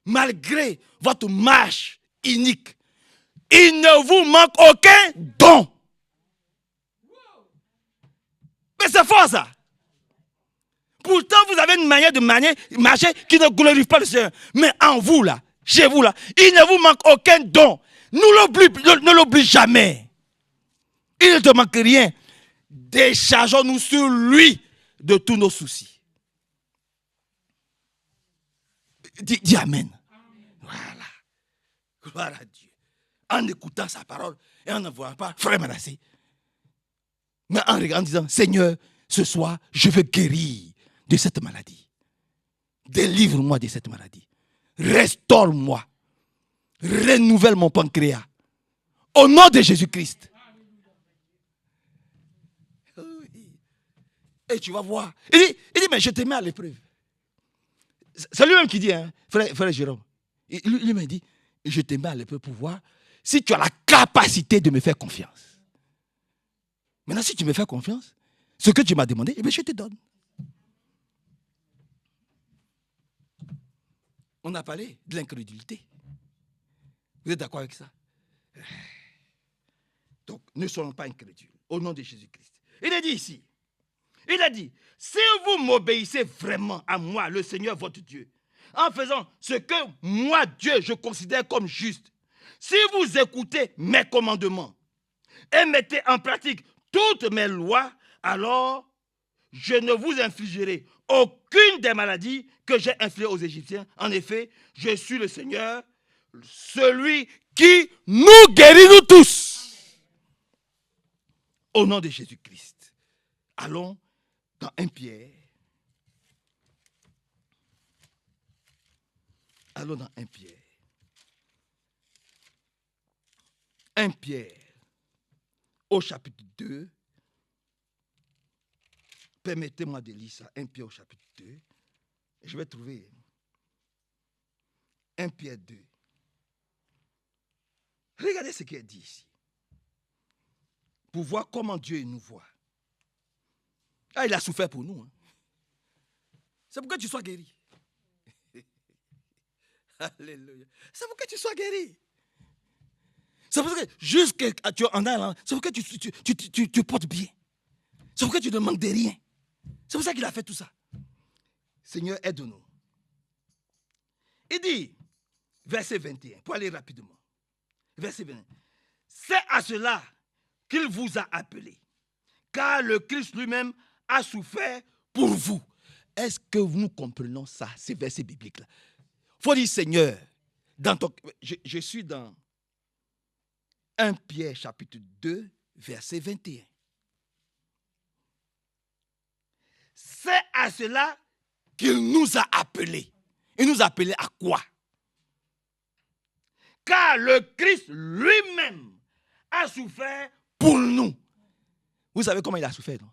malgré votre marche inique, il ne vous manque aucun don. Mais c'est fort ça. Pourtant, vous avez une manière de marcher qui ne glorifie pas le Seigneur. Mais en vous, là, chez vous, là, il ne vous manque aucun don. Ne l'oublie jamais. Il ne te manque rien. Déchargeons-nous sur lui de tous nos soucis. Dis amen. Voilà. Gloire à Dieu. En écoutant sa parole et en ne voyant pas frère Manassé. Mais en disant, Seigneur, ce soir, je veux guérir de cette maladie. Délivre-moi de cette maladie. Restaure-moi. Renouvelle mon pancréas. Au nom de Jésus-Christ. Et tu vas voir. Il dit, mais je te mets à l'épreuve. C'est lui-même qui dit, hein, frère Jérôme. Lui m'a dit, je te mets à l'épreuve pour voir si tu as la capacité de me faire confiance. Maintenant, si tu me fais confiance, ce que tu m'as demandé, eh bien, je te donne. On a parlé de l'incrédulité. Vous êtes d'accord avec ça? Donc, ne soyons pas incrédules. Au nom de Jésus-Christ. Il a dit ici, il a dit, si vous m'obéissez vraiment à moi, le Seigneur votre Dieu, en faisant ce que moi, Dieu, je considère comme juste, si vous écoutez mes commandements et mettez en pratique toutes mes lois, alors je ne vous infligerai aucune des maladies que j'ai infligées aux Égyptiens. En effet, je suis le Seigneur, celui qui nous guérit nous tous. Au nom de Jésus-Christ. Allons dans 1 Pierre. Allons dans 1 Pierre. 1 Pierre, au chapitre 2. Permettez-moi de lire ça. 1 Pierre au chapitre 2. Je vais trouver. 1 Pierre 2. Regardez ce qui est dit ici. Pour voir comment Dieu nous voit. Ah, il a souffert pour nous. Hein. C'est pour que tu sois guéri. Alléluia. C'est pour que tu sois guéri. C'est pour que jusqu'à tu en allant, c'est pour que tu portes bien. C'est pour que tu ne manques de rien. C'est pour ça qu'il a fait tout ça. Seigneur, aide-nous. Il dit, verset 21, pour aller rapidement. Verset 21. C'est à cela qu'il vous a appelé, car le Christ lui-même a souffert pour vous. Est-ce que nous comprenons ça, ces versets bibliques-là? Il faut dire, Seigneur, je suis dans 1 Pierre chapitre 2, verset 21. C'est à cela qu'il nous a appelés. Il nous a appelés à quoi? Car le Christ lui-même a souffert pour nous. Vous savez comment il a souffert, non?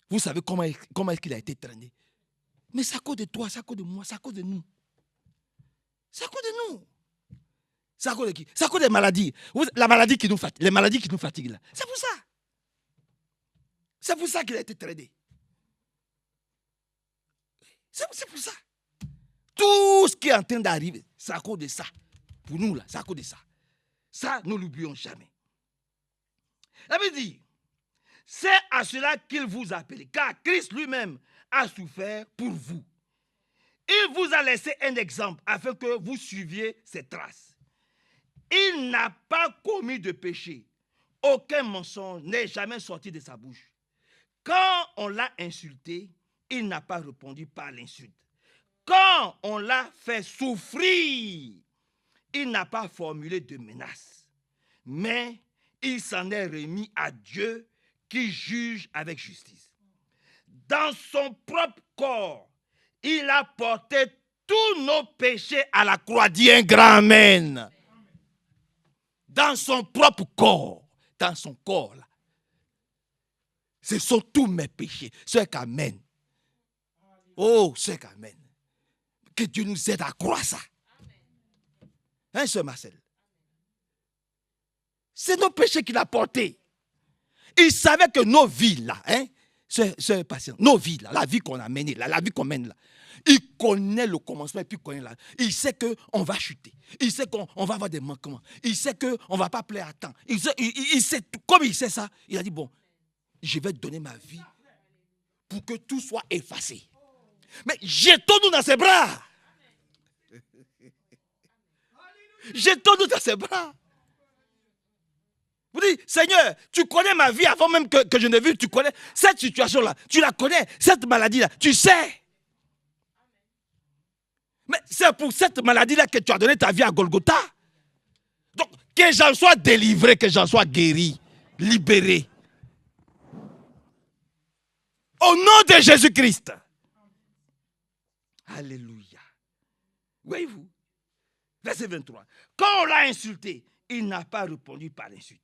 Vous savez comment est-ce qu'il a été traîné? Mais c'est à cause de toi, c'est à cause de moi, c'est à cause de nous. C'est à cause de nous. C'est à cause de qui? C'est à cause des maladies. La maladie qui nous fatigue, les maladies qui nous fatiguent là. C'est pour ça. C'est pour ça qu'il a été traîné. C'est pour ça. Tout ce qui est en train d'arriver, c'est à cause de ça. Pour nous là, c'est à cause de ça. Ça, nous ne l'oublions jamais. Elle me dit, c'est à cela qu'il vous a appelé, car Christ lui-même a souffert pour vous. Il vous a laissé un exemple afin que vous suiviez ses traces. Il n'a pas commis de péché. Aucun mensonge n'est jamais sorti de sa bouche. Quand on l'a insulté, il n'a pas répondu par l'insulte. Quand on l'a fait souffrir, il n'a pas formulé de menace. Mais il s'en est remis à Dieu qui juge avec justice. Dans son propre corps, il a porté tous nos péchés à la croix. Dis un grand amen. Dans son propre corps, dans son corps là. Ce sont tous mes péchés. C'est qu'amen. Oh, c'est qu'amen. Que Dieu nous aide à croire ça. Hein, Sœur Marcel? C'est nos péchés qu'il a portés. Il savait que nos vies là, hein, Sœur patient, nos vies là, la vie qu'on a menée là, la vie qu'on mène là, il connaît le commencement et puis il connaît là. Il sait qu'on va chuter. Il sait qu'on va avoir des manquements. Il sait qu'on ne va pas plaire à temps. Il sait tout. Comme il sait ça, il a dit bon, je vais donner ma vie pour que tout soit effacé. Mais jetons-nous dans ses bras. Jetons-nous dans ses bras. Vous dites, Seigneur, tu connais ma vie avant même que je ne vive. Tu connais cette situation-là. Tu la connais, cette maladie-là. Tu sais. Mais c'est pour cette maladie-là que tu as donné ta vie à Golgotha. Donc, que j'en sois délivré, que j'en sois guéri, libéré. Au nom de Jésus-Christ. Alléluia. Voyez-vous, verset 23. Quand on l'a insulté, il n'a pas répondu par l'insulte.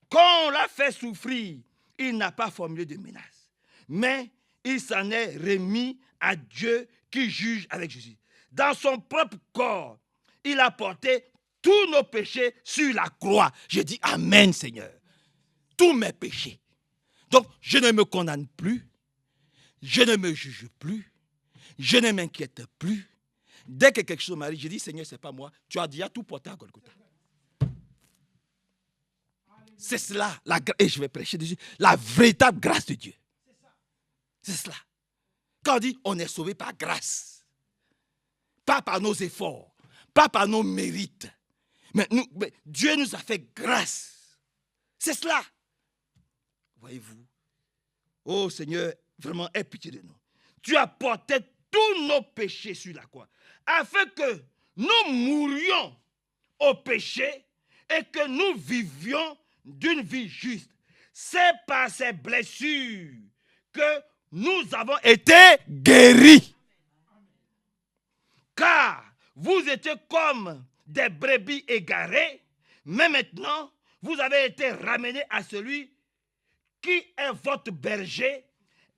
Quand on l'a fait souffrir, il n'a pas formulé de menace. Mais il s'en est remis à Dieu qui juge avec Jésus. Dans son propre corps, il a porté tous nos péchés sur la croix. Je dis Amen, Seigneur. Tous mes péchés. Donc, je ne me condamne plus. Je ne me juge plus. Je ne m'inquiète plus. Dès que quelque chose m'arrive, je dis Seigneur, ce n'est pas moi. Tu as déjà tout porté à Golgotha. C'est cela, et je vais prêcher dessus, la véritable grâce de Dieu. C'est cela. Quand on dit on est sauvé par grâce, pas par nos efforts, pas par nos mérites, mais Dieu nous a fait grâce. C'est cela. Voyez-vous, oh Seigneur, vraiment aie pitié de nous. Tu as porté tous nos péchés sur la croix, afin que nous mourions au péché et que nous vivions d'une vie juste. C'est par ces blessures que nous avons été guéris. Car vous étiez comme des brebis égarées, mais maintenant vous avez été ramenés à celui qui est votre berger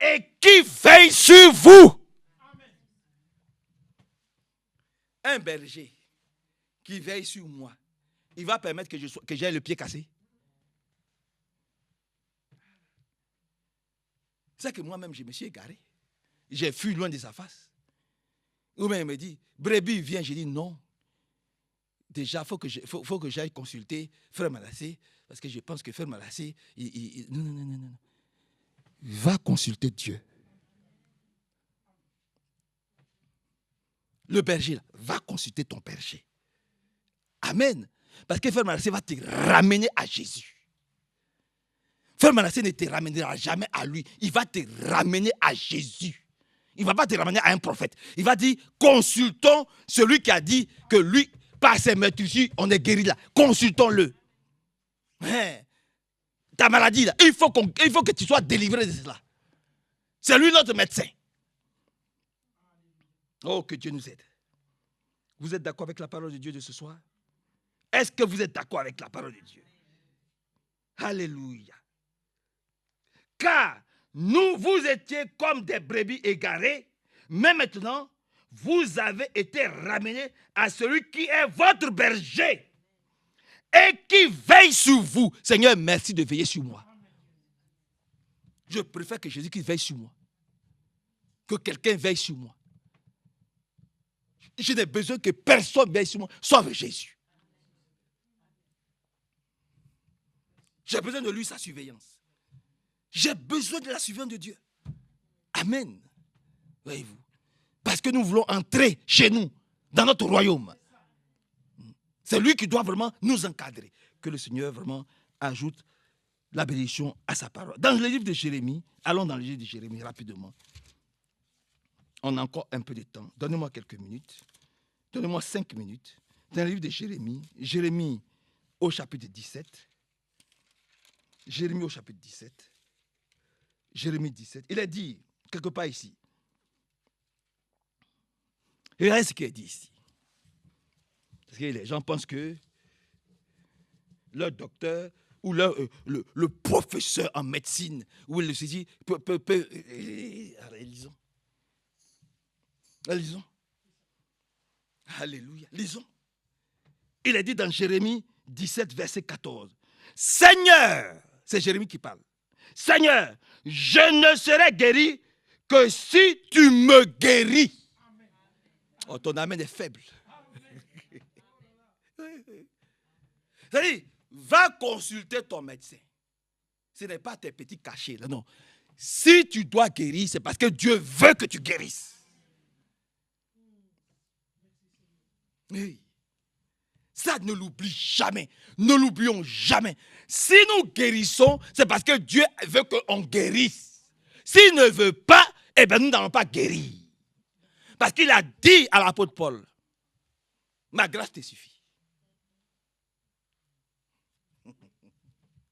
et qui veille sur vous. Un berger qui veille sur moi, il va permettre que j'aie le pied cassé. C'est que moi-même, je me suis égaré. J'ai fui loin de sa face. Ou bien il me dit, brebis, viens. J'ai dit non. Déjà, il faut que j'aille consulter Frère Manassé, parce que je pense que Frère Manassé, non. Va consulter Dieu. Le berger, là, va consulter ton berger. Amen. Parce que Frère Manassé va te ramener à Jésus. Frère Manassé ne te ramènera jamais à lui. Il va te ramener à Jésus. Il ne va pas te ramener à un prophète. Il va dire, consultons celui qui a dit que lui, par ses meurtrissures, on est guéri là. Consultons-le. Hein? Ta maladie là, il faut que tu sois délivré de cela. C'est lui notre médecin. Oh, que Dieu nous aide. Vous êtes d'accord avec la parole de Dieu de ce soir? Est-ce que vous êtes d'accord avec la parole de Dieu? Alléluia. Car vous étiez comme des brebis égarées, mais maintenant, vous avez été ramenés à celui qui est votre berger et qui veille sur vous. Seigneur, merci de veiller sur moi. Je préfère que Jésus-Christ veille sur moi, que quelqu'un veille sur moi. Je n'ai besoin que personne veille sur moi, sauf Jésus. J'ai besoin de lui, sa surveillance. J'ai besoin de la surveillance de Dieu. Amen. Voyez-vous. Parce que nous voulons entrer chez nous, dans notre royaume. C'est lui qui doit vraiment nous encadrer. Que le Seigneur vraiment ajoute la bénédiction à sa parole. Dans le livre de Jérémie, allons dans le livre de Jérémie rapidement. On a encore un peu de temps. Donnez-moi quelques minutes. Donnez-moi 5 minutes. Dans le livre de Jérémie, Jérémie au chapitre 17. Jérémie au chapitre 17. Jérémie 17. Il est dit, quelque part ici. Regardez ce qu'il est dit ici. Parce que les gens pensent que leur docteur ou le professeur en médecine ou le saisit peut lisons. Lisons. Alléluia. Lisons. Il est dit dans Jérémie 17, verset 14. Seigneur, c'est Jérémie qui parle. Seigneur, je ne serai guéri que si tu me guéris. Oh, ton amen est faible. C'est-à-dire, va consulter ton médecin. Ce n'est pas tes petits cachets, là, non. Si tu dois guérir, c'est parce que Dieu veut que tu guérisses. Oui. Ça, ne l'oublie jamais. Ne l'oublions jamais. Si nous guérissons, c'est parce que Dieu veut qu'on guérisse. S'il ne veut pas, eh bien, nous n'allons pas guérir. Parce qu'il a dit à l'apôtre Paul, ma grâce te suffit.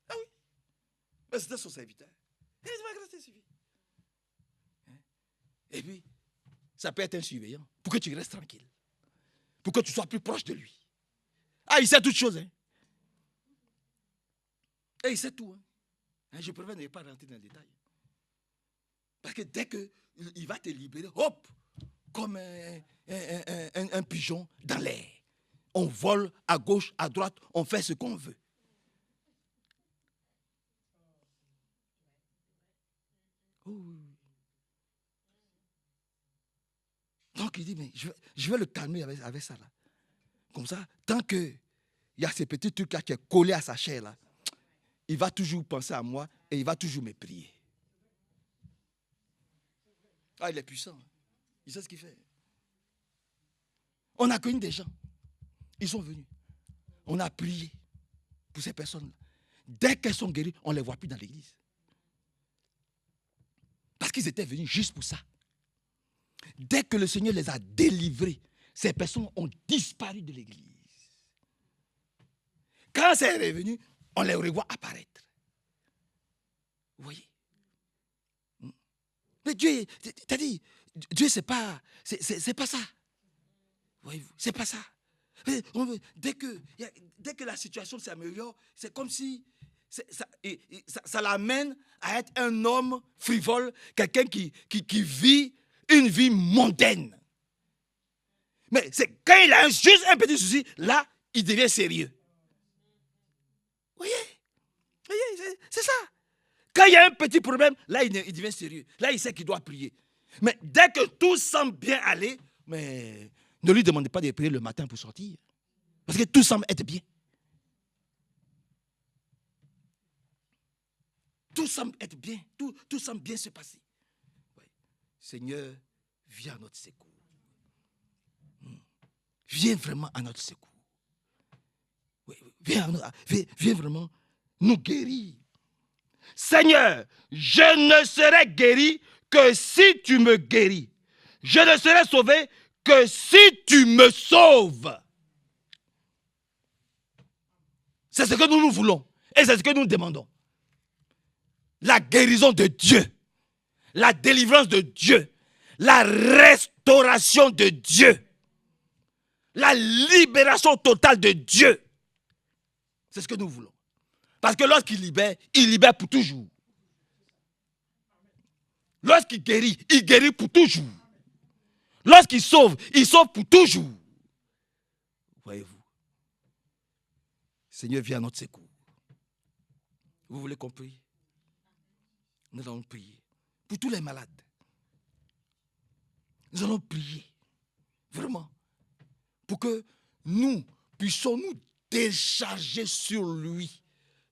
Ah oui. Mais c'était son serviteur. Il dit, ma grâce te suffit. Et puis, ça peut être un surveillant pour que tu restes tranquille. Pour que tu sois plus proche de lui. Ah, il sait toutes choses. Hein. Et il sait tout. Hein. Je préfère ne pas rentrer dans le détail. Parce que dès qu'il va te libérer, hop, comme un pigeon dans l'air. On vole à gauche, à droite, on fait ce qu'on veut. Oh. Donc il dit, mais je vais le calmer avec ça là. Comme ça, tant qu'il y a ces petits trucs là qui est collé à sa chair là, il va toujours penser à moi et il va toujours me prier. Ah, il est puissant. Il sait ce qu'il fait. On a connu des gens. Ils sont venus. On a prié pour ces personnes-là. Dès qu'elles sont guéries, on ne les voit plus dans l'église. Parce qu'ils étaient venus juste pour ça. Dès que le Seigneur les a délivrés, ces personnes ont disparu de l'église. Quand c'est revenu, on les revoit apparaître. Vous voyez? Mais Dieu, t'as dit, Dieu, c'est pas ça. Voyez-vous, c'est pas ça. Dès que la situation s'améliore, c'est comme si ça l'amène à être un homme frivole, quelqu'un qui vit une vie mondaine. Mais c'est quand il a juste un petit souci, là, il devient sérieux. Vous voyez, c'est ça. Quand il y a un petit problème, là, il devient sérieux. Là, il sait qu'il doit prier. Mais dès que tout semble bien aller, mais ne lui demandez pas de prier le matin pour sortir. Parce que tout semble être bien. Tout semble être bien. Tout semble bien se passer. Oui. Seigneur, viens à notre secours. Viens vraiment à notre secours. Oui, viens vraiment nous guérir. Seigneur, je ne serai guéri que si tu me guéris. Je ne serai sauvé que si tu me sauves. C'est ce que nous voulons. Et c'est ce que nous demandons. La guérison de Dieu. La délivrance de Dieu. La restauration de Dieu. La libération totale de Dieu. C'est ce que nous voulons. Parce que lorsqu'il libère pour toujours. Lorsqu'il guérit pour toujours. Lorsqu'il sauve pour toujours. Voyez-vous. Seigneur, viens à notre secours. Vous voulez qu'on prie? Nous allons prier pour tous les malades. Nous allons prier, vraiment, pour que nous puissions nous décharger sur lui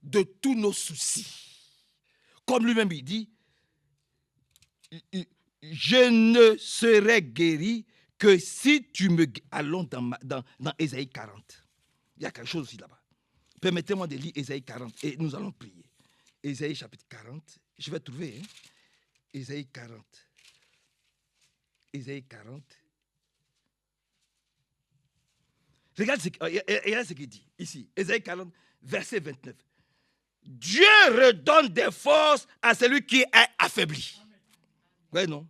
de tous nos soucis. Comme lui-même il dit, je ne serai guéri que si tu me... Allons dans Ésaïe 40. Il y a quelque chose aussi là-bas. Permettez-moi de lire Ésaïe 40 et nous allons prier. Ésaïe chapitre 40. Je vais trouver. Ésaïe 40. Ésaïe 40. Regarde ce qu'il dit ici. Ésaïe 40, verset 29. Dieu redonne des forces à celui qui est affaibli. Oui, non.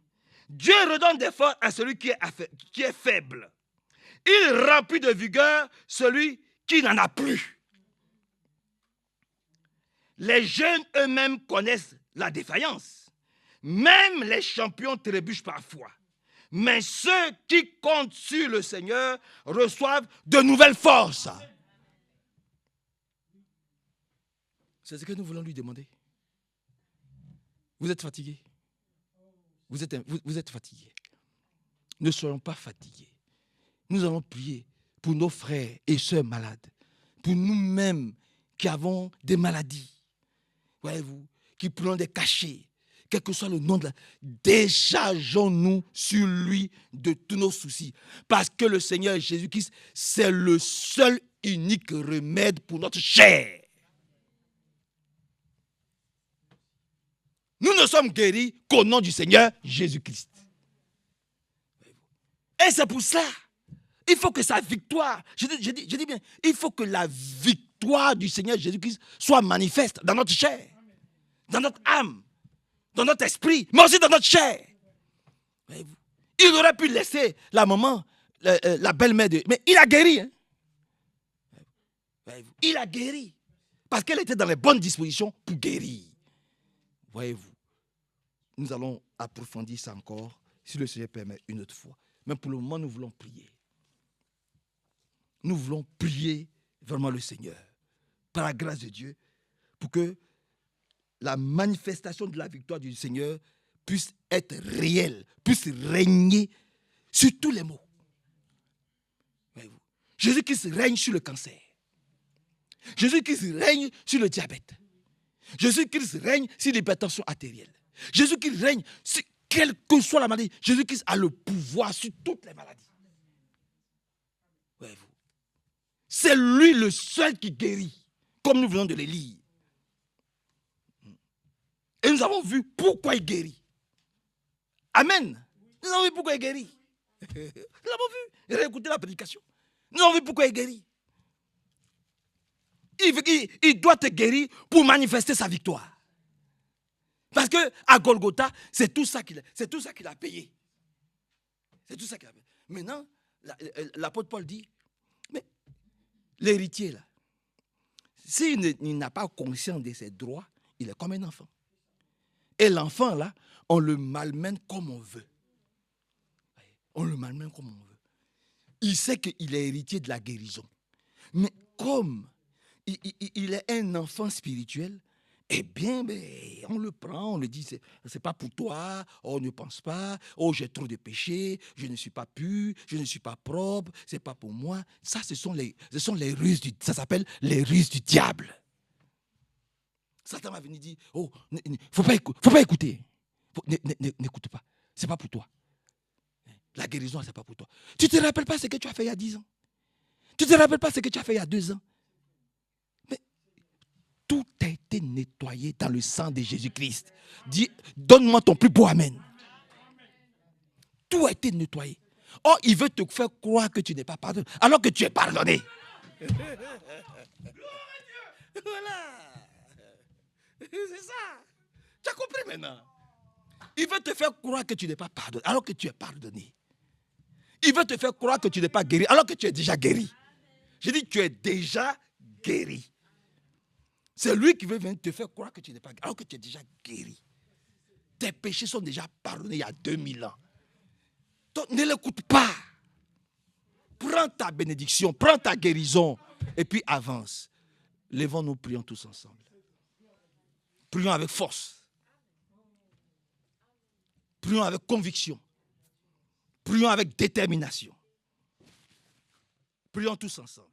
Dieu redonne des forces à celui qui est faible. Il remplit de vigueur celui qui n'en a plus. Les jeunes eux-mêmes connaissent la défaillance. Même les champions trébuchent parfois. Mais ceux qui comptent sur le Seigneur reçoivent de nouvelles forces. C'est ce que nous voulons lui demander. Vous êtes fatigué? Vous êtes fatigué. Ne soyons pas fatigués. Nous allons prier pour nos frères et sœurs malades, pour nous-mêmes qui avons des maladies. Voyez-vous, qui prenons des cachets, quel que soit le nom de la... Déchargeons-nous sur lui de tous nos soucis. Parce que le Seigneur Jésus-Christ, c'est le seul unique remède pour notre chair. Nous ne sommes guéris qu'au nom du Seigneur Jésus-Christ. Et c'est pour cela, il faut que sa victoire, je dis bien, il faut que la victoire du Seigneur Jésus-Christ soit manifeste dans notre chair, dans notre âme, dans notre esprit, mais aussi dans notre chair. Il aurait pu laisser la maman, la belle-mère, mais il a guéri. Hein? Il a guéri. Parce qu'elle était dans les bonnes dispositions pour guérir. Voyez-vous, nous allons approfondir ça encore, si le Seigneur permet, une autre fois. Mais pour le moment, nous voulons prier. Nous voulons prier vraiment le Seigneur, par la grâce de Dieu, pour que la manifestation de la victoire du Seigneur puisse être réelle, puisse régner sur tous les maux. Jésus-Christ règne sur le cancer. Jésus-Christ règne sur le diabète. Jésus-Christ règne sur l'hypertension artérielle. Jésus-Christ règne sur quelle que soit la maladie. Jésus-Christ a le pouvoir sur toutes les maladies. Voyez-vous. C'est lui le seul qui guérit, comme nous venons de le lire. Et nous avons vu pourquoi il guérit. Amen. Nous avons vu pourquoi il guérit. Nous l'avons vu. Réécoutez la prédication. Nous avons vu pourquoi il guérit. Il doit te guérir pour manifester sa victoire. Parce qu'à Golgotha, c'est tout ça qu'il a payé. C'est tout ça qu'il a payé. Maintenant, l'apôtre Paul dit, mais l'héritier, là, s'il n'a pas conscience de ses droits, il est comme un enfant. Et l'enfant, là, on le malmène comme on veut. On le malmène comme on veut. il sait qu'il est héritier de la guérison. Mais comme il est un enfant spirituel, eh bien, on le prend, on le dit, c'est pas pour toi, on ne pense pas, oh, j'ai trop de péchés, je ne suis pas pur, je ne suis pas propre, c'est pas pour moi. Ça, ce sont les ruses, ça s'appelle les ruses du diable. Satan va venir dire, oh, faut pas écouter. N'écoute pas, c'est pas pour toi. La guérison, c'est pas pour toi. Tu te rappelles pas ce que tu as fait il y a 10 ans? Tu te rappelles pas ce que tu as fait il y a 2 ans? Tout a été nettoyé dans le sang de Jésus-Christ. Dis, donne-moi ton plus beau amen. Tout a été nettoyé. Or, il veut te faire croire que tu n'es pas pardonné, alors que tu es pardonné. Voilà. C'est ça. Tu as compris maintenant? Il veut te faire croire que tu n'es pas pardonné, alors que tu es pardonné. Il veut te faire croire que tu n'es pas guéri, alors que tu es déjà guéri. Je dis, tu es déjà guéri. C'est lui qui veut venir te faire croire que tu n'es pas guéri, alors que tu es déjà guéri. Tes péchés sont déjà pardonnés il y a 2000 ans. Donc ne l'écoute pas. Prends ta bénédiction, prends ta guérison, et puis avance. Lèvons-nous, prions tous ensemble. Prions avec force. Prions avec conviction. Prions avec détermination. Prions tous ensemble.